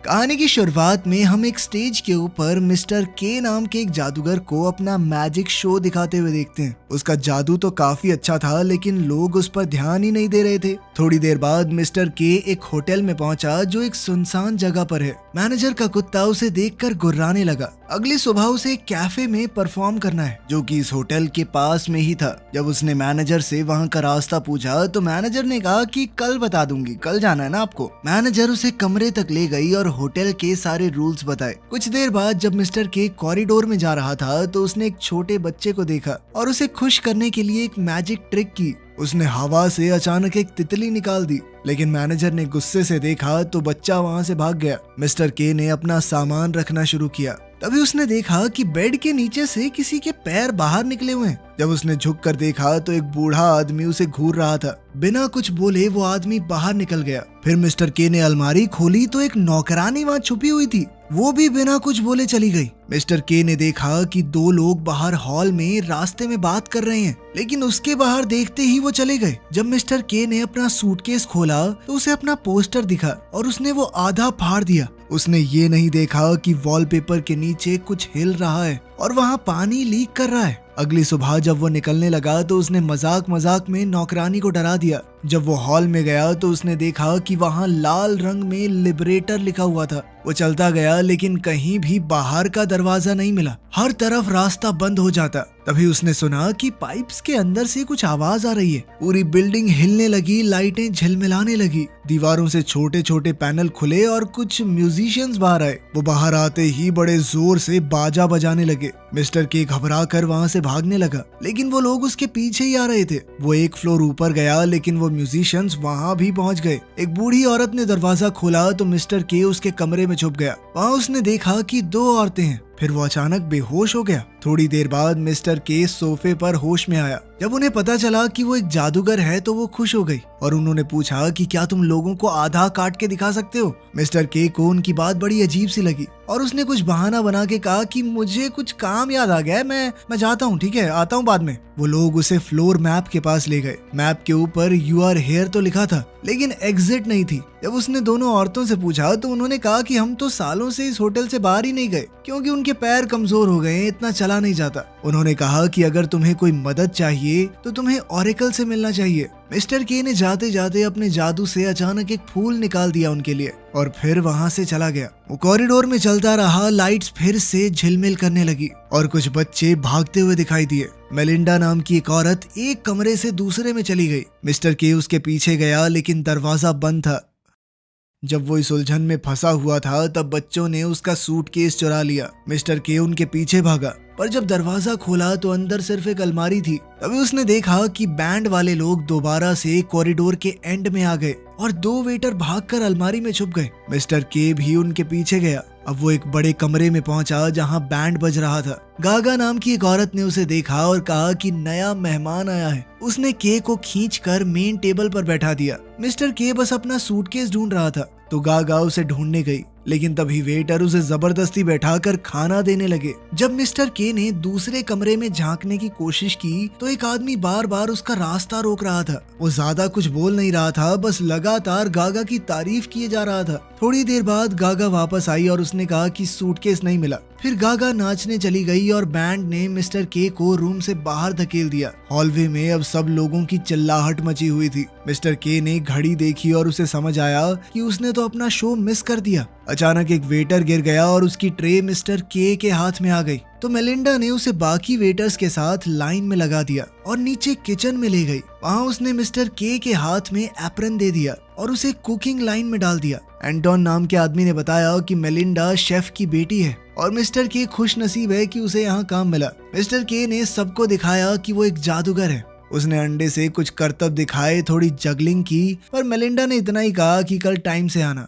कहानी की शुरुआत में हम एक स्टेज के ऊपर मिस्टर के नाम के एक जादूगर को अपना मैजिक शो दिखाते हुए देखते हैं। उसका जादू तो काफी अच्छा था, लेकिन लोग उस पर ध्यान ही नहीं दे रहे थे। थोड़ी देर बाद मिस्टर के एक होटल में पहुंचा जो एक सुनसान जगह पर है। मैनेजर का कुत्ता उसे देखकर गुर्राने लगा। अगली सुबह उसे एक कैफे में परफॉर्म करना है, जो कि इस होटल के पास में ही था। जब उसने मैनेजर से वहां का रास्ता पूछा तो मैनेजर ने कहा कि कल बता दूंगी, कल जाना है ना आपको। मैनेजर उसे कमरे तक ले गई और होटल के सारे रूल्स बताए। कुछ देर बाद जब मिस्टर के कॉरिडोर में जा रहा था तो उसने एक छोटे बच्चे को देखा और उसे खुश करने के लिए एक मैजिक ट्रिक की। उसने हवा से अचानक एक तितली निकाल दी, लेकिन मैनेजर ने गुस्से से देखा तो बच्चा वहां से भाग गया। मिस्टर के ने अपना सामान रखना शुरू किया। तभी उसने देखा कि बेड के नीचे से किसी के पैर बाहर निकले हुए हैं। जब उसने झुककर देखा तो एक बूढ़ा आदमी उसे घूर रहा था। बिना कुछ बोले वो आदमी बाहर निकल गया। फिर मिस्टर के ने अलमारी खोली तो एक नौकरानी वहां छुपी हुई थी। वो भी बिना कुछ बोले चली गई। मिस्टर के ने देखा कि दो लोग बाहर हॉल में रास्ते में बात कर रहे हैं, लेकिन उसके बाहर देखते ही वो चले गए। जब मिस्टर के ने अपना सूटकेस खोला तो उसे अपना पोस्टर दिखा और उसने वो आधा फाड़ दिया। उसने ये नहीं देखा कि वॉलपेपर के नीचे कुछ हिल रहा है और वहाँ पानी लीक कर रहा है। अगली सुबह जब वो निकलने लगा तो उसने मजाक मजाक में नौकरानी को डरा दिया। जब वो हॉल में गया तो उसने देखा कि वहाँ लाल रंग में लिबरेटर लिखा हुआ था। वो चलता गया, लेकिन कहीं भी बाहर का दरवाजा नहीं मिला। हर तरफ रास्ता बंद हो जाता। तभी उसने सुना कि पाइप्स के अंदर से कुछ आवाज आ रही है। पूरी बिल्डिंग हिलने लगी, लाइटें झिलमिलाने लगी, दीवारों से छोटे छोटे पैनल खुले और कुछ म्यूजिशियंस बाहर आए। वो बाहर आते ही बड़े जोर से बाजा बजाने लगे। मिस्टर के घबरा कर वहाँ से भागने लगा, लेकिन वो लोग उसके पीछे ही आ रहे थे। वो एक फ्लोर ऊपर गया, लेकिन वो म्यूजिशियंस वहाँ भी पहुँच गए। एक बूढ़ी औरत ने दरवाजा खोला तो मिस्टर के उसके कमरे में छुप गया। वहाँ उसने देखा कि दो औरतें हैं। फिर वो अचानक बेहोश हो गया। थोड़ी देर बाद मिस्टर के सोफे पर होश में आया। जब उन्हें पता चला कि वो एक जादूगर है तो वो खुश हो गई और उन्होंने पूछा कि क्या तुम लोगों को आधा काट के दिखा सकते हो। मिस्टर के को उनकी बात बड़ी अजीब सी लगी और उसने कुछ बहाना बना के कहा कि मुझे कुछ काम याद आ गया है, मैं जाता हूँ, ठीक है, आता हूँ बाद में। वो लोग उसे फ्लोर मैप के पास ले गए। मैप के ऊपर यू आर हेयर तो लिखा था, लेकिन एग्जिट नहीं थी। जब उसने दोनों औरतों से पूछा तो उन्होंने कहा कि हम तो सालों से इस होटल से बाहर ही नहीं गए, क्योंकि उनके पैर कमजोर हो गए, इतना चला नहीं जाता। उन्होंने कहा कि अगर तुम्हें कोई मदद चाहिए तो तुम्हें ऑरेकल से मिलना चाहिए। मिस्टर के ने जाते जाते अपने जादू से अचानक एक फूल निकाल दिया उनके लिए और फिर वहाँ से चला गया। वो कॉरिडोर में चलता रहा। लाइट्स फिर से झिलमिल करने लगी और कुछ बच्चे भागते हुए दिखाई दिए। मेलिंडा नाम की एक औरत एक कमरे से दूसरे में चली गई। मिस्टर के उसके पीछे गया, लेकिन दरवाजा बंद था। जब वो इस उलझन में फंसा हुआ था तब बच्चों ने उसका सूटकेस चुरा लिया। मिस्टर के उनके पीछे भागा, पर जब दरवाजा खोला तो अंदर सिर्फ एक अलमारी थी। तभी उसने देखा कि बैंड वाले लोग दोबारा से कॉरिडोर के एंड में आ गए और दो वेटर भागकर अलमारी में छुप गए। मिस्टर के भी उनके पीछे गया। अब वो एक बड़े कमरे में पहुंचा जहां बैंड बज रहा था। गागा नाम की एक औरत ने उसे देखा और कहा कि नया मेहमान आया है। उसने के को खींचकर मेन टेबल पर बैठा दिया। मिस्टर के बस अपना सूटकेस ढूंढ रहा था तो गागा उसे ढूंढने गई, लेकिन तभी वेटर उसे जबरदस्ती बैठाकर खाना देने लगे। जब मिस्टर के ने दूसरे कमरे में झांकने की कोशिश की तो एक आदमी बार बार उसका रास्ता रोक रहा था। वो ज्यादा कुछ बोल नहीं रहा था, बस लगातार गागा की तारीफ किए जा रहा था। थोड़ी देर बाद गागा वापस आई और उसने कहा कि सूटकेस नहीं मिला। फिर गागा नाचने चली गई और बैंड ने मिस्टर के को रूम से बाहर धकेल दिया। हॉलवे में अब सब लोगों की चिल्लाहट मची हुई थी। मिस्टर के ने घड़ी देखी और उसे समझ आया कि उसने तो अपना शो मिस कर दिया। अचानक एक वेटर गिर गया और उसकी ट्रे मिस्टर के हाथ में आ गई तो मेलिंडा ने उसे बाकी वेटर्स के साथ लाइन में लगा दिया और नीचे किचन में ले गई। वहाँ उसने मिस्टर के हाथ में एप्रन दे दिया और उसे कुकिंग लाइन में डाल दिया। एंटोन नाम के आदमी ने बताया कि मेलिंडा शेफ की बेटी है और मिस्टर के खुश नसीब है कि उसे यहाँ काम मिला। मिस्टर के ने सबको दिखाया कि वो एक जादूगर है। उसने अंडे से कुछ करतब दिखाए, थोड़ी जगलिंग की, पर मेलिंडा ने इतना ही कहा कि कल टाइम से आना।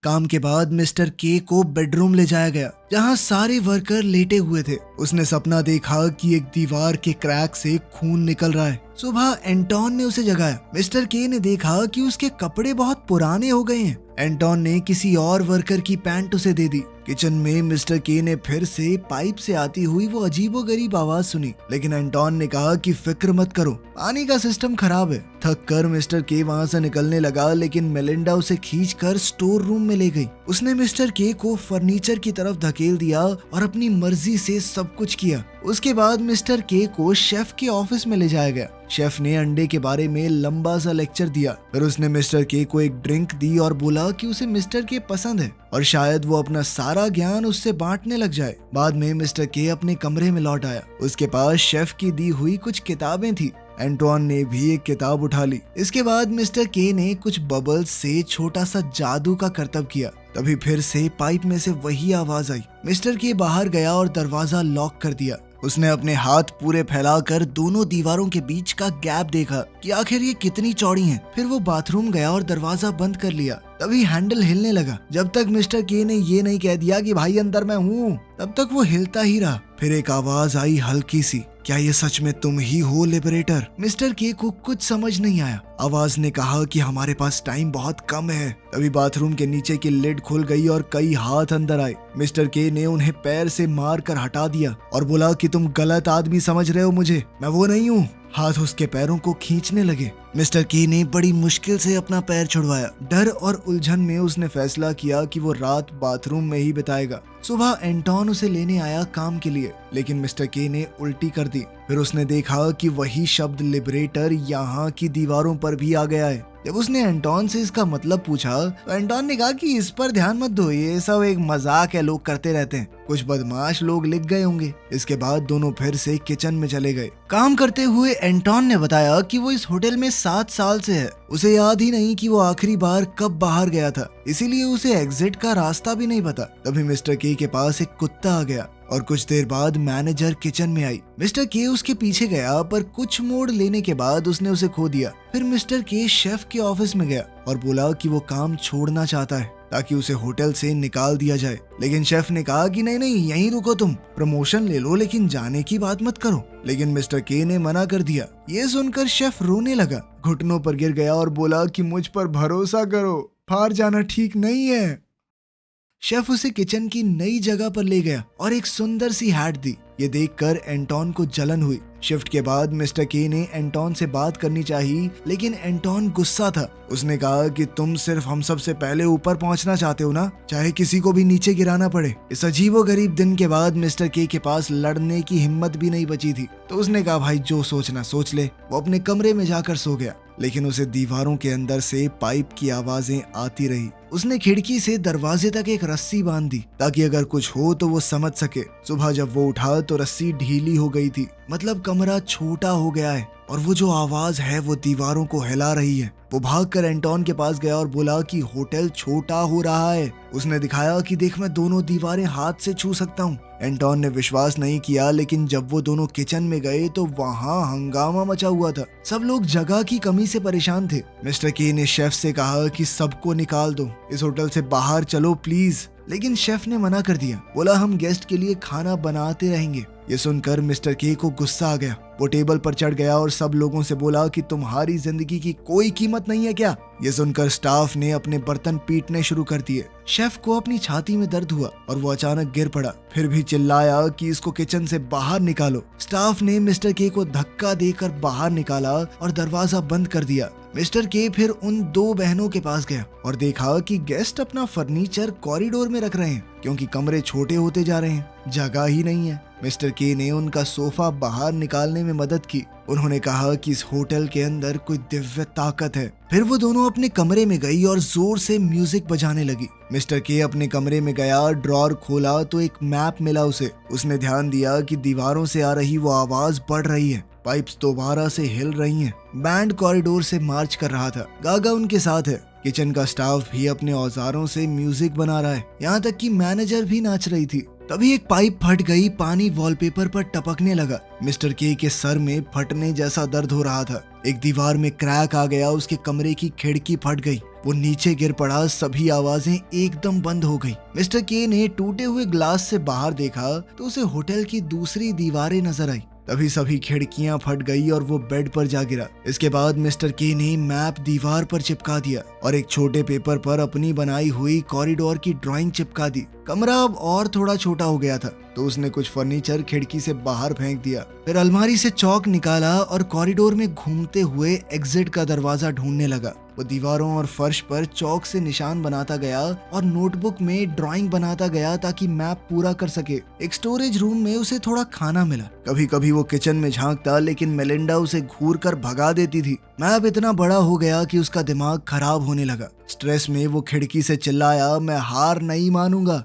काम के बाद मिस्टर के को बेडरूम ले जाया गया। जहाँ सारे वर्कर लेटे हुए थे। उसने सपना देखा कि एक दीवार के क्रैक से खून निकल रहा है। सुबह एंटोन ने उसे जगाया। मिस्टर के ने देखा कि उसके कपड़े बहुत पुराने हो गए हैं। एंटोन ने किसी और वर्कर की पैंट उसे दे दी। किचन में मिस्टर के ने फिर से पाइप से आती हुई वो अजीबोगरीब आवाज सुनी, लेकिन एंटोन ने कहा कि फिक्र मत करो, पानी का सिस्टम खराब है। थक कर मिस्टर के वहाँ से निकलने लगा, लेकिन मेलिंडा उसे खींचकर स्टोर रूम में ले गई। उसने मिस्टर के को फर्नीचर की तरफ धकेल दिया और अपनी मर्जी से सब कुछ किया। उसके बाद मिस्टर के को शेफ के ऑफिस में ले जाया गया। शेफ ने अंडे के बारे में लंबा सा लेक्चर दिया। फिर उसने मिस्टर के को एक ड्रिंक दी और बोला कि उसे मिस्टर के पसंद है और शायद वो अपना सारा ज्ञान उससे बांटने लग जाए। बाद में मिस्टर के अपने कमरे में लौट आया। उसके पास शेफ की दी हुई कुछ किताबें थी। एंटोन ने भी एक किताब उठा ली। इसके बाद मिस्टर के ने कुछ बबल्स से छोटा सा जादू का करतब किया। तभी फिर से पाइप में से वही आवाज आई। मिस्टर के बाहर गया और दरवाजा लॉक कर दिया। उसने अपने हाथ पूरे फैलाकर दोनों दीवारों के बीच का गैप देखा कि आखिर ये कितनी चौड़ी हैं। फिर वो बाथरूम गया और दरवाजा बंद कर लिया। तभी हैंडल हिलने लगा। जब तक मिस्टर के ने ये नहीं कह दिया कि भाई अंदर मैं हूँ, तब तक वो हिलता ही रहा। फिर एक आवाज आई हल्की सी, क्या ये सच में तुम ही हो लिबरेटर? मिस्टर के को कुछ समझ नहीं आया। आवाज ने कहा कि हमारे पास टाइम बहुत कम है। तभी बाथरूम के नीचे की लिड खुल गई और कई हाथ अंदर आए। मिस्टर के ने उन्हें पैर से मार कर हटा दिया और बोला कि तुम गलत आदमी समझ रहे हो मुझे, मैं वो नहीं हूँ। हाथ उसके पैरों को खींचने लगे। मिस्टर के ने बड़ी मुश्किल से अपना पैर छुड़वाया। डर और उलझन में उसने फैसला किया कि वो रात बाथरूम में ही बिताएगा। सुबह एंटोन उसे लेने आया काम के लिए, लेकिन मिस्टर के ने उल्टी कर दी। फिर उसने देखा कि वही शब्द लिबरेटर यहाँ की दीवारों पर भी आ गया है। जब उसने एंटोन से इसका मतलब पूछा तो एंटोन ने कहा कि इस पर ध्यान मत दो, ये सब एक मजाक है, लोग करते रहते हैं, कुछ बदमाश लोग लिख गए होंगे। इसके बाद दोनों फिर से किचन में चले गए। काम करते हुए एंटोन ने बताया कि वो इस होटल में 7 साल से है। उसे याद ही नहीं कि वो आखिरी बार कब बाहर गया था, इसीलिए उसे एग्जिट का रास्ता भी नहीं पता। तभी मिस्टर के पास एक कुत्ता आ गया और कुछ देर बाद मैनेजर किचन में आई। मिस्टर के उसके पीछे गया, पर कुछ मोड़ लेने के बाद उसने उसे खो दिया। फिर मिस्टर के शेफ के ऑफिस में गया और बोला कि वो काम छोड़ना चाहता है ताकि उसे होटल से निकाल दिया जाए। लेकिन शेफ ने कहा कि नहीं, यहीं रुको, तुम प्रमोशन ले लो लेकिन जाने की बात मत करो। लेकिन मिस्टर के ने मना कर दिया। ये सुनकर शेफ रोने लगा, घुटनों पर गिर गया और बोला कि मुझ पर भरोसा करो, बाहर जाना ठीक नहीं है। शेफ उसे किचन की नई जगह पर ले गया और एक सुंदर सी हैट दी। ये देखकर एंटोन को जलन हुई। शिफ्ट के बाद मिस्टर के ने एंटोन से बात करनी चाहिए, लेकिन एंटोन गुस्सा था। उसने कहा कि तुम सिर्फ हम सब से पहले ऊपर पहुंचना चाहते हो ना, चाहे किसी को भी नीचे गिराना पड़े। इस अजीबोगरीब दिन के बाद मिस्टर के पास लड़ने की हिम्मत भी नहीं बची थी, तो उसने कहा भाई जो सोचना सोच ले। वो अपने कमरे में जाकर सो गया, लेकिन उसे दीवारों के अंदर से पाइप की आवाजें आती रही। उसने खिड़की से दरवाजे तक एक रस्सी बांध दी ताकि अगर कुछ हो तो वो समझ सके। सुबह जब वो उठा तो रस्सी ढीली हो गई थी, मतलब कमरा छोटा हो गया है और वो जो आवाज है वो दीवारों को हिला रही है। वो भागकर एंटोन के पास गया और बोला कि होटल छोटा हो रहा है। उसने दिखाया कि देख, मैं दोनों दीवारें हाथ से छू सकता हूँ। एंटोन ने विश्वास नहीं किया, लेकिन जब वो दोनों किचन में गए तो वहाँ हंगामा मचा हुआ था। सब लोग जगह की कमी से परेशान थे। मिस्टर के ने शेफ से कहा कि सबको निकाल दो, इस होटल से बाहर चलो प्लीज। लेकिन शेफ ने मना कर दिया, बोला हम गेस्ट के लिए खाना बनाते रहेंगे। ये सुनकर मिस्टर के को गुस्सा आ गया। वो टेबल पर चढ़ गया और सब लोगों से बोला कि तुम्हारी जिंदगी की कोई कीमत नहीं है क्या? ये सुनकर स्टाफ ने अपने बर्तन पीटने शुरू कर दिए। शेफ को अपनी छाती में दर्द हुआ और वो अचानक गिर पड़ा, फिर भी चिल्लाया कि इसको किचन से बाहर निकालो। स्टाफ ने मिस्टर के को धक्का देकर बाहर निकाला और दरवाजा बंद कर दिया। मिस्टर के फिर उन 2 बहनों के पास गया और देखा कि गेस्ट अपना फर्नीचर कॉरिडोर में रख रहे हैं क्योंकि कमरे छोटे होते जा रहे हैं, जगह ही नहीं है। मिस्टर के ने उनका सोफा बाहर निकालने में मदद की। उन्होंने कहा कि इस होटल के अंदर कोई दिव्य ताकत है। फिर वो दोनों अपने कमरे में गई और जोर से म्यूजिक बजाने लगी। मिस्टर के अपने कमरे में गया, ड्रॉर खोला तो एक मैप मिला उसे। उसने ध्यान दिया कि दीवारों से आ रही वो आवाज बढ़ रही है, पाइप्स दोबारा से हिल रही हैं। बैंड कॉरिडोर से मार्च कर रहा था, गागा उनके साथ है। किचन का स्टाफ भी अपने औजारों से म्यूजिक बना रहा है, यहाँ तक कि मैनेजर भी नाच रही थी। तभी एक पाइप फट गई, पानी वॉलपेपर पर टपकने लगा। मिस्टर के सर में फटने जैसा दर्द हो रहा था। एक दीवार में क्रैक आ गया, उसके कमरे की खिड़की फट गई। वो नीचे गिर पड़ा। सभी आवाजें एकदम बंद हो गई। मिस्टर के ने टूटे हुए ग्लास से बाहर देखा तो उसे होटल की दूसरी दीवारें नजर आई। तभी सभी खिड़कियां फट गई और वो बेड पर जा गिरा। इसके बाद मिस्टर के ने मैप दीवार पर चिपका दिया और एक छोटे पेपर पर अपनी बनाई हुई कॉरिडोर की ड्राइंग चिपका दी। कमरा अब और थोड़ा छोटा हो गया था तो उसने कुछ फर्नीचर खिड़की से बाहर फेंक दिया। फिर अलमारी से चौक निकाला और कॉरिडोर में घूमते हुए एग्जिट का दरवाजा ढूंढने लगा। वो दीवारों और फर्श पर चौक से निशान बनाता गया और नोटबुक में ड्राइंग बनाता गया ताकि मैप पूरा कर सके। एक स्टोरेज रूम में उसे थोड़ा खाना मिला। कभी कभी वो किचन में झांकता लेकिन मेलिंडा उसे घूर कर भगा देती थी। मैप इतना बड़ा हो गया कि उसका दिमाग खराब होने लगा। स्ट्रेस में वो खिड़की से चिल्लाया, मैं हार नहीं मानूंगा।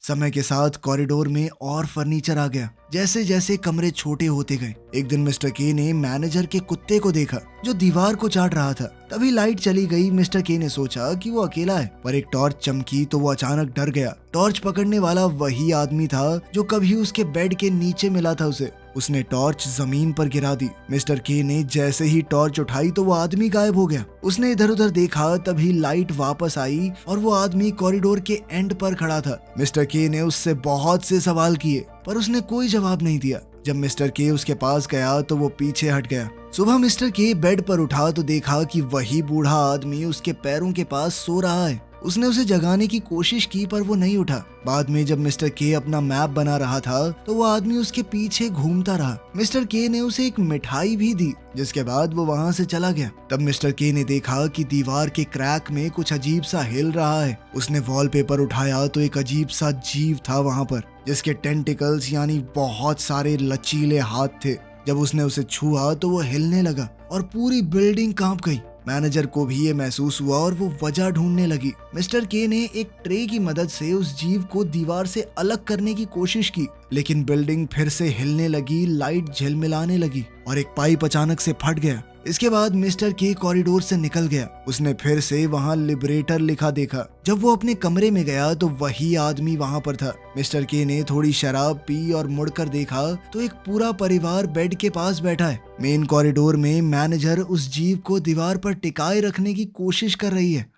समय के साथ कॉरिडोर में और फर्नीचर आ गया। जैसे जैसे कमरे छोटे होते गए, एक दिन मिस्टर के ने मैनेजर के कुत्ते को देखा जो दीवार को चाट रहा था। तभी लाइट चली गई। मिस्टर के ने सोचा कि वो अकेला है, पर एक टॉर्च चमकी तो वो अचानक डर गया। टॉर्च पकड़ने वाला वही आदमी था जो कभी उसके बेड के नीचे मिला था उसे। उसने टॉर्च जमीन पर गिरा दी। मिस्टर के ने जैसे ही टॉर्च उठाई तो वो आदमी गायब हो गया। उसने इधर उधर देखा, तभी लाइट वापस आई और वो आदमी कॉरिडोर के एंड पर खड़ा था। मिस्टर के ने उससे बहुत से सवाल किए पर उसने कोई जवाब नहीं दिया। जब मिस्टर के उसके पास गया तो वो पीछे हट गया। सुबह मिस्टर के बेड पर उठा तो देखा कि वही बूढ़ा आदमी उसके पैरों के पास सो रहा है। उसने उसे जगाने की कोशिश की पर वो नहीं उठा। बाद में जब मिस्टर के अपना मैप बना रहा था तो वो आदमी उसके पीछे घूमता रहा। मिस्टर के ने उसे एक मिठाई भी दी, जिसके बाद वो वहाँ से चला गया। तब मिस्टर के ने देखा कि दीवार के क्रैक में कुछ अजीब सा हिल रहा है। उसने वॉलपेपर उठाया तो एक अजीब सा जीव था वहाँ पर, जिसके टेंटिकल्स यानी बहुत सारे लचीले हाथ थे। जब उसने उसे छुआ तो वो हिलने लगा और पूरी बिल्डिंग कांप गई। मैनेजर को भी ये महसूस हुआ और वो वजह ढूंढने लगी। मिस्टर के ने एक ट्रे की मदद से उस जीव को दीवार से अलग करने की कोशिश की, लेकिन बिल्डिंग फिर से हिलने लगी, लाइट झिलमिलाने लगी और एक पाइप अचानक से फट गया। इसके बाद मिस्टर के कॉरिडोर से निकल गया। उसने फिर से वहाँ लिबरेटर लिखा देखा। जब वो अपने कमरे में गया तो वही आदमी वहाँ पर था। मिस्टर के ने थोड़ी शराब पी और मुड़कर देखा तो एक पूरा परिवार बेड के पास बैठा है। मेन कॉरिडोर में मैनेजर उस जीव को दीवार पर टिकाए रखने की कोशिश कर रही है।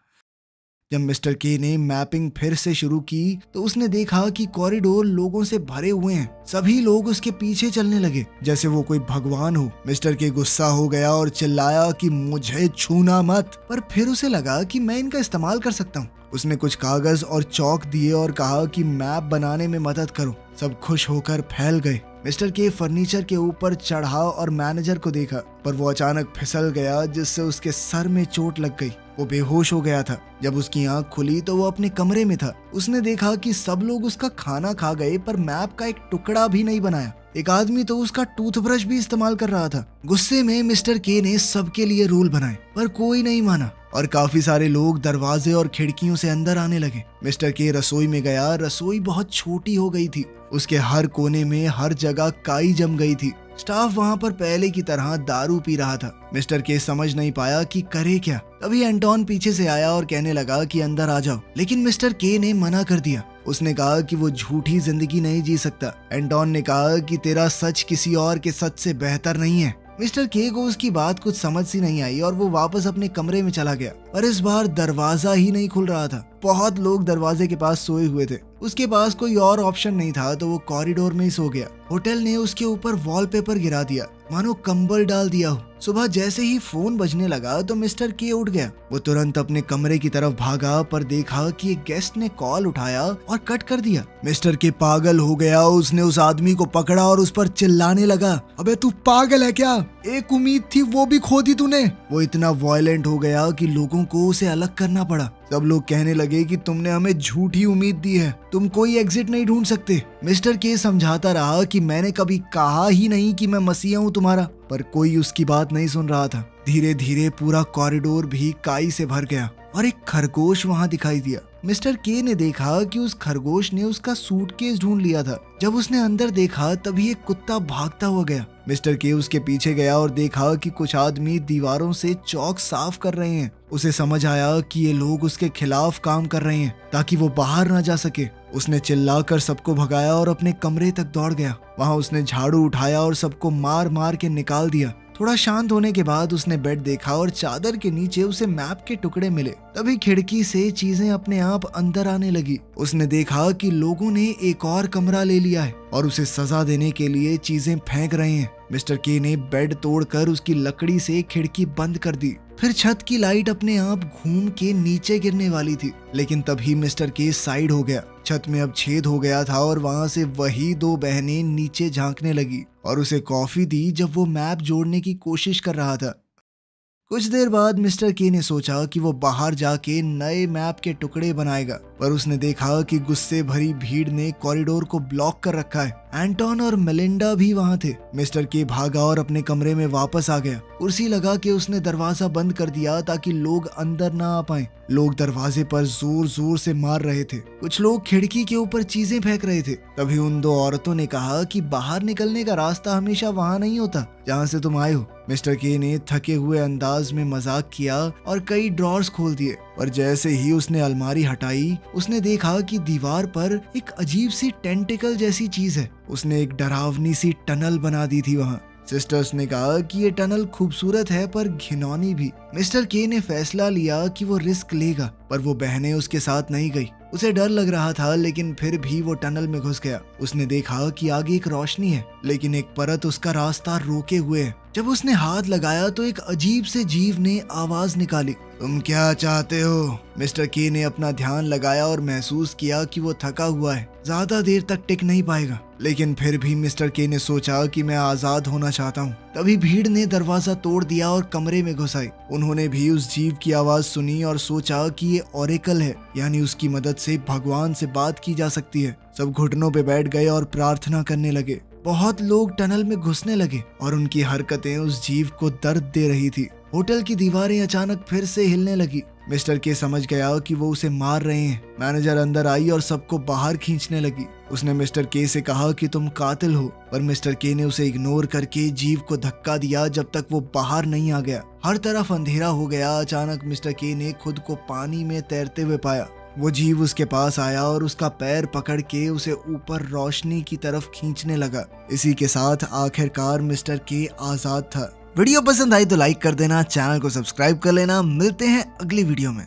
जब मिस्टर के ने मैपिंग फिर से शुरू की तो उसने देखा कि कॉरिडोर लोगों से भरे हुए हैं। सभी लोग उसके पीछे चलने लगे जैसे वो कोई भगवान हो। मिस्टर के गुस्सा हो गया और चिल्लाया कि मुझे छूना मत, पर फिर उसे लगा कि मैं इनका इस्तेमाल कर सकता हूँ। उसने कुछ कागज और चौक दिए और कहा कि मैप बनाने में मदद करो। सब खुश होकर फैल गए। मिस्टर के फर्नीचर के ऊपर चढ़ा और मैनेजर को देखा, पर वो अचानक फिसल गया जिससे उसके सर में चोट लग गई। वो बेहोश हो गया था। जब उसकी आंख खुली तो वो अपने कमरे में था। उसने देखा कि सब लोग उसका खाना खा गए पर मैप का एक टुकड़ा भी नहीं बनाया। एक आदमी तो उसका टूथब्रश भी इस्तेमाल कर रहा था। गुस्से में मिस्टर के ने सबके लिए रूल बनाए पर कोई नहीं माना और काफी सारे लोग दरवाजे और खिड़कियों से अंदर आने लगे। मिस्टर के रसोई में गया। रसोई बहुत छोटी हो गई थी। उसके हर कोने में हर जगह काई जम गई थी। स्टाफ वहाँ पर पहले की तरह दारू पी रहा था। मिस्टर के समझ नहीं पाया कि करे क्या। तभी एंटोन पीछे से आया और कहने लगा कि अंदर आ जाओ, लेकिन मिस्टर के ने मना कर दिया। उसने कहा कि वो झूठी जिंदगी नहीं जी सकता। एंटोन ने कहा कि तेरा सच किसी और के सच से बेहतर नहीं है। मिस्टर के को उसकी बात कुछ समझ सी नहीं आई और वो वापस अपने कमरे में चला गया। पर इस बार दरवाजा ही नहीं खुल रहा था। बहुत लोग दरवाजे के पास सोए हुए थे। उसके पास कोई और ऑप्शन नहीं था तो वो कॉरिडोर में ही सो गया। होटल ने उसके ऊपर वॉलपेपर गिरा दिया, मानो कंबल डाल दिया हो। सुबह जैसे ही फोन बजने लगा तो मिस्टर के उठ गया। वो तुरंत अपने कमरे की तरफ भागा पर देखा कि एक गेस्ट ने कॉल उठाया और कट कर दिया। मिस्टर के पागल हो गया। उसने उस आदमी को पकड़ा और उस पर चिल्लाने लगा, अबे तू पागल है क्या? एक उम्मीद थी वो भी खो दी तूने। वो इतना वायलेंट हो गया कि लोगों को उसे अलग करना पड़ा। सब लोग कहने लगे कि तुमने हमें झूठी उम्मीद दी है, तुम कोई एग्जिट नहीं ढूंढ सकते। मिस्टर के समझाता रहा कि मैंने कभी कहा ही नहीं कि मैं मसीहा हूँ तुम्हारा, पर कोई उसकी बात नहीं सुन रहा था। धीरे धीरे पूरा कॉरिडोर भी काई से भर गया और एक खरगोश वहाँ दिखाई दिया। मिस्टर के ने देखा कि उस खरगोश ने उसका सूटकेस ढूंढ लिया था। जब उसने अंदर देखा तभी एक कुत्ता भागता हुआ गया। मिस्टर के उसके पीछे गया और देखा कि कुछ आदमी दीवारों से चौक साफ कर रहे हैं। उसे समझ आया कि ये लोग उसके खिलाफ काम कर रहे हैं ताकि वो बाहर ना जा सके। उसने चिल्लाकर सबको भगाया और अपने कमरे तक दौड़ गया। वहां उसने झाड़ू उठाया और सबको मार मार के निकाल दिया। थोड़ा शांत होने के बाद उसने बेड देखा और चादर के नीचे उसे मैप के टुकड़े मिले। तभी खिड़की से चीजें अपने आप अंदर आने लगी। उसने देखा कि लोगों ने एक और कमरा ले लिया है और उसे सजा देने के लिए चीजें फेंक रहे हैं। मिस्टर के ने बेड तोड़कर उसकी लकड़ी से खिड़की बंद कर दी। फिर छत की लाइट अपने आप घूम के नीचे गिरने वाली थी, लेकिन तभी मिस्टर के साइड हो गया। छत में अब छेद हो गया था और वहां से वही दो बहनें नीचे झांकने लगी और उसे कॉफी दी जब वो मैप जोड़ने की कोशिश कर रहा था। कुछ देर बाद मिस्टर के ने सोचा कि वो बाहर जाके नए मैप के टुकड़े बनाएगा, पर उसने देखा कि गुस्से भरी भीड़ ने कॉरिडोर को ब्लॉक कर रखा है। एंटोन और मेलिंडा भी वहां थे। मिस्टर के भागा और अपने कमरे में वापस आ गया। कुर्सी लगा के उसने दरवाजा बंद कर दिया ताकि लोग अंदर ना आ पाए। लोग दरवाजे पर जोर जोर से मार रहे थे। कुछ लोग खिड़की के ऊपर चीजें फेंक रहे थे। तभी उन दो औरतों ने कहा कि बाहर निकलने का रास्ता हमेशा वहां नहीं होता जहाँ से तुम आए हो। मिस्टर के ने थके हुए अंदाज में मजाक किया और कई ड्रॉर्स खोल दिए, और जैसे ही उसने अलमारी हटाई उसने देखा कि दीवार पर एक अजीब सी टेंटिकल जैसी चीज है। उसने एक डरावनी सी टनल बना दी थी वहाँ। सिस्टर्स ने कहा कि ये टनल खूबसूरत है पर घिनौनी भी। मिस्टर के ने फैसला लिया कि वो रिस्क लेगा, पर वो बहनें उसके साथ नहीं गई। उसे डर लग रहा था, लेकिन फिर भी वो टनल में घुस गया। उसने देखा कि आगे एक रोशनी है, लेकिन एक परत उसका रास्ता रोके हुए है। जब उसने हाथ लगाया तो एक अजीब से जीव ने आवाज निकाली, तुम क्या चाहते हो? मिस्टर के ने अपना ध्यान लगाया और महसूस किया कि वो थका हुआ है, ज्यादा देर तक टिक नहीं पाएगा। लेकिन फिर भी मिस्टर के ने सोचा कि मैं आजाद होना चाहता हूँ। तभी भीड़ ने दरवाजा तोड़ दिया और कमरे में घुस आई। उन्होंने भी उस जीव की आवाज सुनी और सोचा कि ये ओरेकल है, यानी उसकी मदद से भगवान से बात की जा सकती है। सब घुटनों पे बैठ गए और प्रार्थना करने लगे। बहुत लोग टनल में घुसने लगे और उनकी हरकतें उस जीव को दर्द दे रही थी। होटल की दीवारें अचानक फिर से हिलने लगी। मिस्टर के समझ गया कि वो उसे मार रहे हैं। मैनेजर अंदर आई और सबको बाहर खींचने लगी। उसने मिस्टर के से कहा कि तुम कातिल हो, पर मिस्टर के ने उसे इग्नोर करके जीव को धक्का दिया जब तक वो बाहर नहीं आ गया। हर तरफ अंधेरा हो गया। अचानक मिस्टर के ने खुद को पानी में तैरते हुए पाया। वो जीव उसके पास आया और उसका पैर पकड़ के उसे ऊपर रोशनी की तरफ खींचने लगा। इसी के साथ आखिरकार मिस्टर के आजाद था। वीडियो पसंद आई तो लाइक कर देना, चैनल को सब्सक्राइब कर लेना। मिलते हैं अगली वीडियो में।